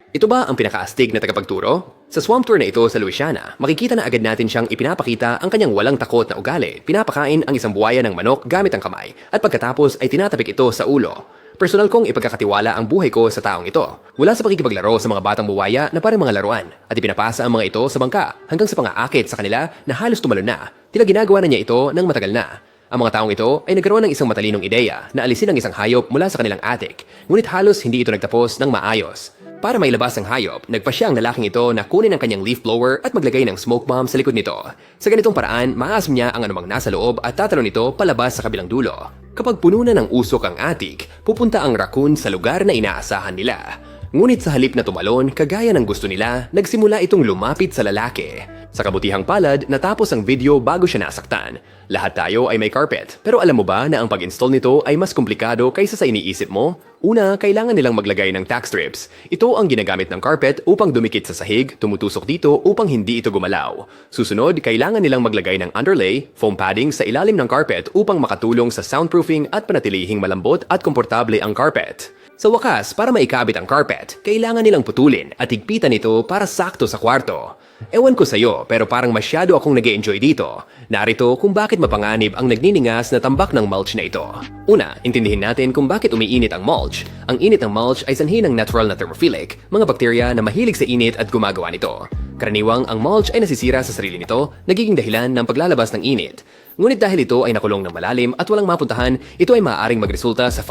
Ito ba ang pinakaastig na tagapagturo? Sa swamp tour na ito sa Louisiana, makikita na agad natin siyang ipinapakita ang kanyang walang takot na ugali. Pinapakain ang isang buwaya ng manok gamit ang kamay at pagkatapos ay tinatapik ito sa ulo. Personal kong ipagkakatiwala ang buhay ko sa taong ito. Mula sa pakikipaglaro sa mga batang buwaya na parang mga laruan at ipinapasa ang mga ito sa bangka hanggang sa pangaakit sa kanila na halos tumalon na. Tila ginagawa na niya ito ng matagal na. Ang mga taong ito ay nagkaroon ng isang matalinong ideya na alisin ang isang hayop mula sa kanilang attic, ngunit halos hindi ito nagtapos ng maayos. Para mailabas ang hayop, nagpa siya ang lalaking ito na kunin ang kanyang leaf blower at maglagay ng smoke bomb sa likod nito. Sa ganitong paraan, maaasim niya ang anumang nasa loob at tatalon nito palabas sa kabilang dulo. Kapag puno na ng usok ang attic, pupunta ang raccoon sa lugar na inaasahan nila. Ngunit sa halip na tumalon, kagaya ng gusto nila, nagsimula itong lumapit sa lalaki. Sa kabutihang palad, natapos ang video bago siya nasaktan. Lahat tayo ay may carpet, pero alam mo ba na ang pag-install nito ay mas komplikado kaysa sa iniisip mo? Una, kailangan nilang maglagay ng tack strips. Ito ang ginagamit ng carpet upang dumikit sa sahig, tumutusok dito upang hindi ito gumalaw. Susunod, kailangan nilang maglagay ng underlay, foam padding sa ilalim ng carpet upang makatulong sa soundproofing at panatilihing malambot at komportable ang carpet. Sa wakas, para maikabit ang carpet, kailangan nilang putulin at higpitan ito para sakto sa kwarto. Ewan ko sa'yo, pero parang masyado akong nag-e-enjoy dito. Narito kung bakit mapanganib ang nagniningas na tambak ng mulch na ito. Una, intindihin natin kung bakit umiinit ang mulch. Ang init ng mulch ay sanhi ng natural na thermophilic, mga bakterya na mahilig sa init at gumagawa nito. Karaniwang ang mulch ay nasisira sa sarili nito, nagiging dahilan ng paglalabas ng init. Ngunit dahil ito ay nakulong ng malalim at walang mapuntahan, ito ay maaaring magresulta sa